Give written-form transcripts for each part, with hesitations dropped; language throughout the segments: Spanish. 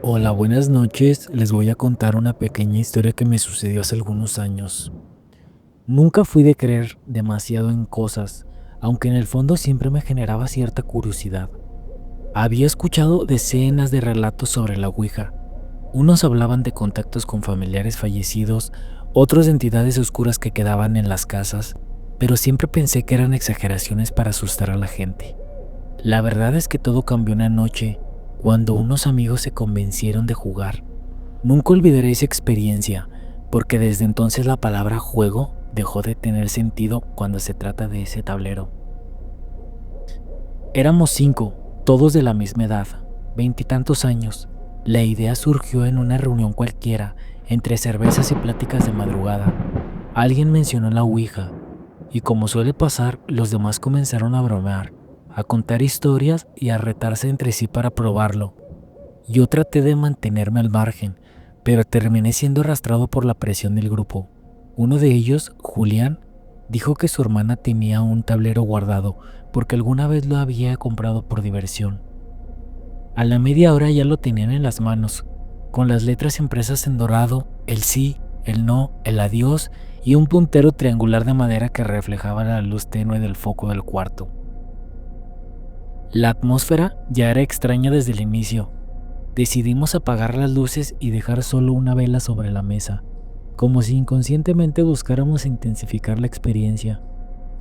Hola, buenas noches. Les voy a contar una pequeña historia que me sucedió hace algunos años. Nunca fui de creer demasiado en cosas, aunque en el fondo siempre me generaba cierta curiosidad. Había escuchado decenas de relatos sobre la Ouija. Unos hablaban de contactos con familiares fallecidos, otros de entidades oscuras que quedaban en las casas, pero siempre pensé que eran exageraciones para asustar a la gente. La verdad es que todo cambió una noche, cuando unos amigos se convencieron de jugar. Nunca olvidaré esa experiencia, porque desde entonces la palabra juego dejó de tener sentido cuando se trata de ese tablero. Éramos 5, todos de la misma edad, veintitantos años. La idea surgió en una reunión cualquiera, entre cervezas y pláticas de madrugada. Alguien mencionó la Ouija, y como suele pasar, los demás comenzaron a bromear, a contar historias y a retarse entre sí para probarlo. Yo traté de mantenerme al margen, pero terminé siendo arrastrado por la presión del grupo. Uno de ellos, Julián, dijo que su hermana tenía un tablero guardado porque alguna vez lo había comprado por diversión. A la media hora ya lo tenían en las manos, con las letras impresas en dorado, el sí, el no, el adiós y un puntero triangular de madera que reflejaba la luz tenue del foco del cuarto. La atmósfera ya era extraña desde el inicio. Decidimos apagar las luces y dejar solo una vela sobre la mesa, como si inconscientemente buscáramos intensificar la experiencia.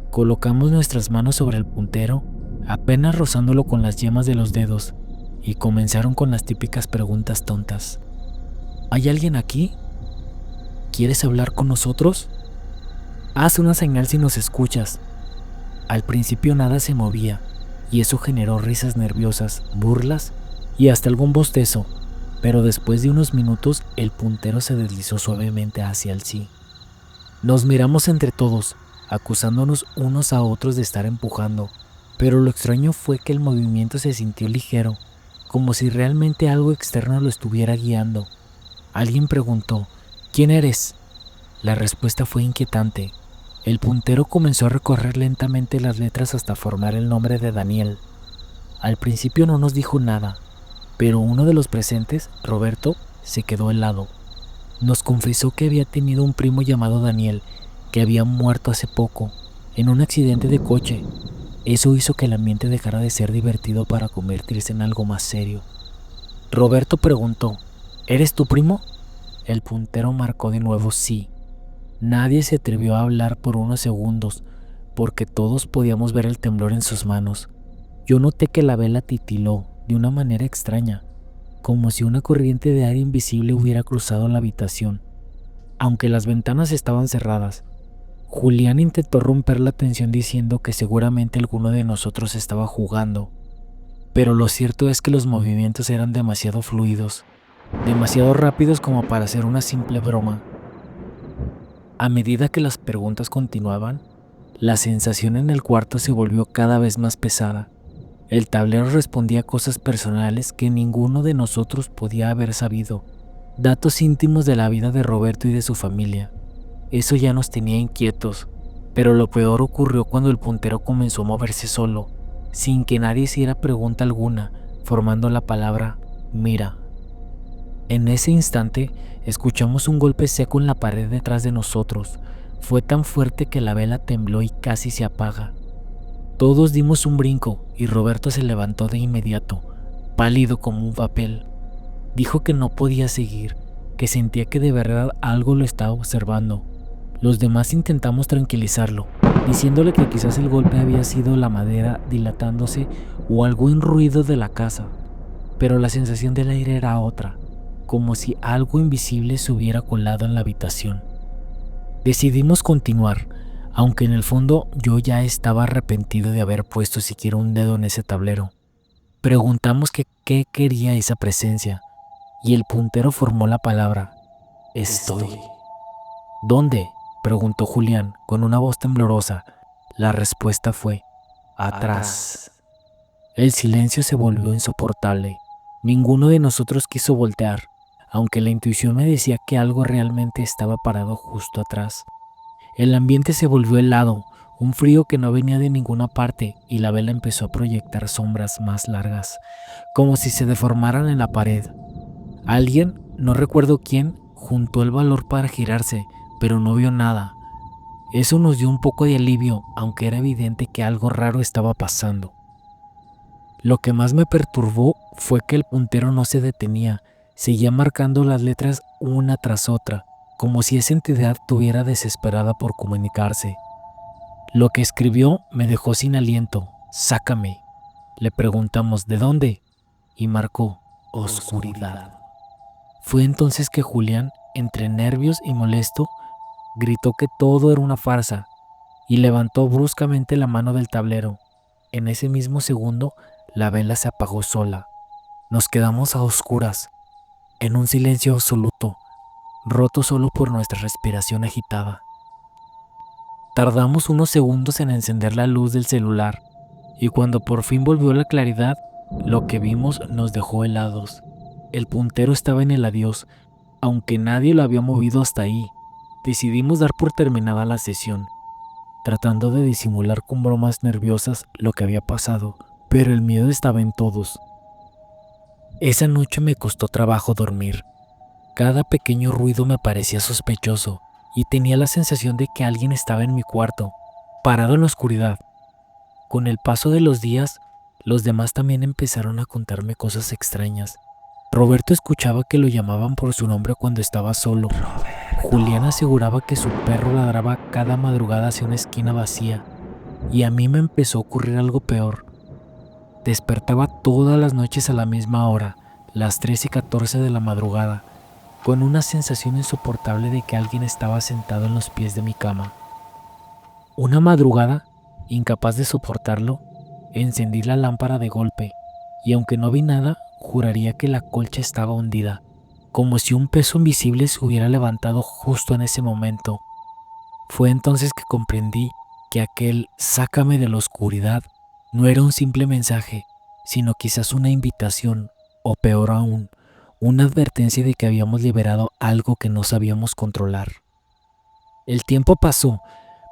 Colocamos nuestras manos sobre el puntero, apenas rozándolo con las yemas de los dedos, y comenzaron con las típicas preguntas tontas. ¿Hay alguien aquí? ¿Quieres hablar con nosotros? Haz una señal si nos escuchas. Al principio nada se movía, y eso generó risas nerviosas, burlas y hasta algún bostezo, pero después de unos minutos el puntero se deslizó suavemente hacia el sí. Nos miramos entre todos, acusándonos unos a otros de estar empujando, pero lo extraño fue que el movimiento se sintió ligero, como si realmente algo externo lo estuviera guiando. Alguien preguntó, ¿quién eres? La respuesta fue inquietante. El puntero comenzó a recorrer lentamente las letras hasta formar el nombre de Daniel. Al principio no nos dijo nada, pero uno de los presentes, Roberto, se quedó helado. Nos confesó que había tenido un primo llamado Daniel, que había muerto hace poco, en un accidente de coche. Eso hizo que el ambiente dejara de ser divertido para convertirse en algo más serio. Roberto preguntó, ¿eres tu primo? El puntero marcó de nuevo sí. Nadie se atrevió a hablar por unos segundos, porque todos podíamos ver el temblor en sus manos. Yo noté que la vela titiló de una manera extraña, como si una corriente de aire invisible hubiera cruzado la habitación, aunque las ventanas estaban cerradas. Julián intentó romper la tensión diciendo que seguramente alguno de nosotros estaba jugando, pero lo cierto es que los movimientos eran demasiado fluidos, demasiado rápidos como para ser una simple broma. A medida que las preguntas continuaban, la sensación en el cuarto se volvió cada vez más pesada. El tablero respondía cosas personales que ninguno de nosotros podía haber sabido, datos íntimos de la vida de Roberto y de su familia. Eso ya nos tenía inquietos, pero lo peor ocurrió cuando el puntero comenzó a moverse solo, sin que nadie hiciera pregunta alguna, formando la palabra mira. En ese instante, escuchamos un golpe seco en la pared detrás de nosotros. Fue tan fuerte que la vela tembló y casi se apaga. Todos dimos un brinco y Roberto se levantó de inmediato, pálido como un papel. Dijo que no podía seguir, que sentía que de verdad algo lo estaba observando. Los demás intentamos tranquilizarlo, diciéndole que quizás el golpe había sido la madera dilatándose o algún ruido de la casa, pero la sensación del aire era otra, como si algo invisible se hubiera colado en la habitación. Decidimos continuar, aunque en el fondo yo ya estaba arrepentido de haber puesto siquiera un dedo en ese tablero. Preguntamos que qué quería esa presencia, y el puntero formó la palabra, estoy. ¿Dónde? Preguntó Julián con una voz temblorosa. La respuesta fue, atrás. El silencio se volvió insoportable. Ninguno de nosotros quiso voltear, aunque la intuición me decía que algo realmente estaba parado justo atrás. El ambiente se volvió helado, un frío que no venía de ninguna parte, y la vela empezó a proyectar sombras más largas, como si se deformaran en la pared. Alguien, no recuerdo quién, juntó el valor para girarse, pero no vio nada. Eso nos dio un poco de alivio, aunque era evidente que algo raro estaba pasando. Lo que más me perturbó fue que el puntero no se detenía, seguía marcando las letras una tras otra, como si esa entidad estuviera desesperada por comunicarse. Lo que escribió me dejó sin aliento. Sácame. Le preguntamos ¿de dónde? Y marcó oscuridad. Fue entonces que Julián, entre nervios y molesto, gritó que todo era una farsa y levantó bruscamente la mano del tablero. En ese mismo segundo, la vela se apagó sola. Nos quedamos a oscuras, en un silencio absoluto, roto solo por nuestra respiración agitada. Tardamos unos segundos en encender la luz del celular, y cuando por fin volvió la claridad, lo que vimos nos dejó helados. El puntero estaba en el adiós, aunque nadie lo había movido hasta ahí. Decidimos dar por terminada la sesión, tratando de disimular con bromas nerviosas lo que había pasado, pero el miedo estaba en todos. Esa noche me costó trabajo dormir. Cada pequeño ruido me parecía sospechoso y tenía la sensación de que alguien estaba en mi cuarto, parado en la oscuridad. Con el paso de los días, los demás también empezaron a contarme cosas extrañas. Roberto escuchaba que lo llamaban por su nombre cuando estaba solo. Julián aseguraba que su perro ladraba cada madrugada hacia una esquina vacía. Y a mí me empezó a ocurrir algo peor. Despertaba todas las noches a la misma hora, las 3:14 de la madrugada, con una sensación insoportable de que alguien estaba sentado en los pies de mi cama. Una madrugada, incapaz de soportarlo, encendí la lámpara de golpe, y aunque no vi nada, juraría que la colcha estaba hundida, como si un peso invisible se hubiera levantado justo en ese momento. Fue entonces que comprendí que aquel "sácame de la oscuridad" no era un simple mensaje, sino quizás una invitación, o peor aún, una advertencia de que habíamos liberado algo que no sabíamos controlar. El tiempo pasó,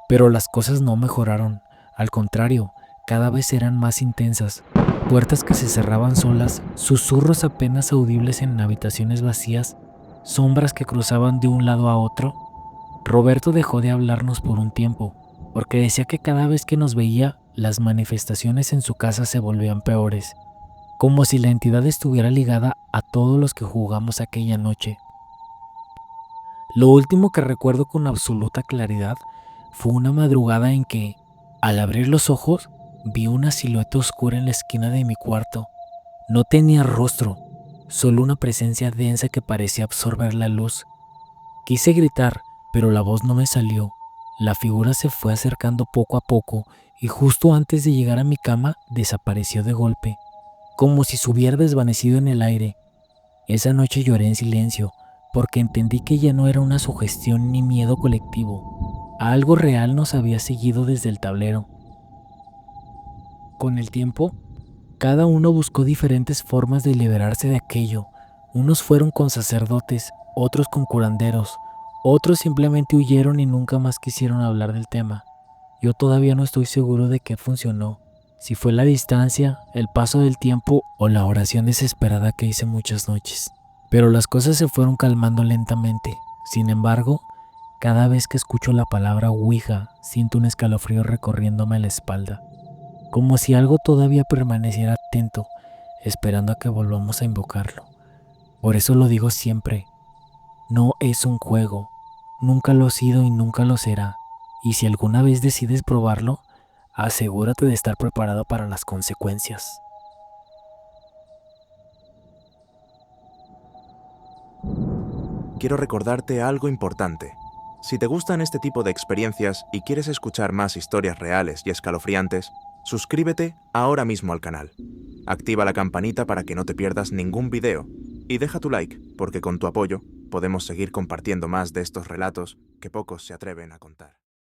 pero las cosas no mejoraron. Al contrario, cada vez eran más intensas. Puertas que se cerraban solas, susurros apenas audibles en habitaciones vacías, sombras que cruzaban de un lado a otro. Roberto dejó de hablarnos por un tiempo, porque decía que cada vez que nos veía, las manifestaciones en su casa se volvían peores, como si la entidad estuviera ligada a todos los que jugamos aquella noche. Lo último que recuerdo con absoluta claridad fue una madrugada en que, al abrir los ojos, vi una silueta oscura en la esquina de mi cuarto. No tenía rostro, solo una presencia densa que parecía absorber la luz. Quise gritar, pero la voz no me salió. La figura se fue acercando poco a poco y justo antes de llegar a mi cama desapareció de golpe, como si se hubiera desvanecido en el aire. Esa noche lloré en silencio, porque entendí que ya no era una sugestión ni miedo colectivo. Algo real nos había seguido desde el tablero. Con el tiempo, cada uno buscó diferentes formas de liberarse de aquello. Unos fueron con sacerdotes, otros con curanderos, otros simplemente huyeron y nunca más quisieron hablar del tema. Yo todavía no estoy seguro de qué funcionó, si fue la distancia, el paso del tiempo o la oración desesperada que hice muchas noches. Pero las cosas se fueron calmando lentamente. Sin embargo, cada vez que escucho la palabra Ouija, siento un escalofrío recorriéndome la espalda, como si algo todavía permaneciera atento, esperando a que volvamos a invocarlo. Por eso lo digo siempre, no es un juego, nunca lo ha sido y nunca lo será, y si alguna vez decides probarlo, asegúrate de estar preparado para las consecuencias. Quiero recordarte algo importante. Si te gustan este tipo de experiencias y quieres escuchar más historias reales y escalofriantes, suscríbete ahora mismo al canal. Activa la campanita para que no te pierdas ningún video y deja tu like, porque con tu apoyo podemos seguir compartiendo más de estos relatos que pocos se atreven a contar.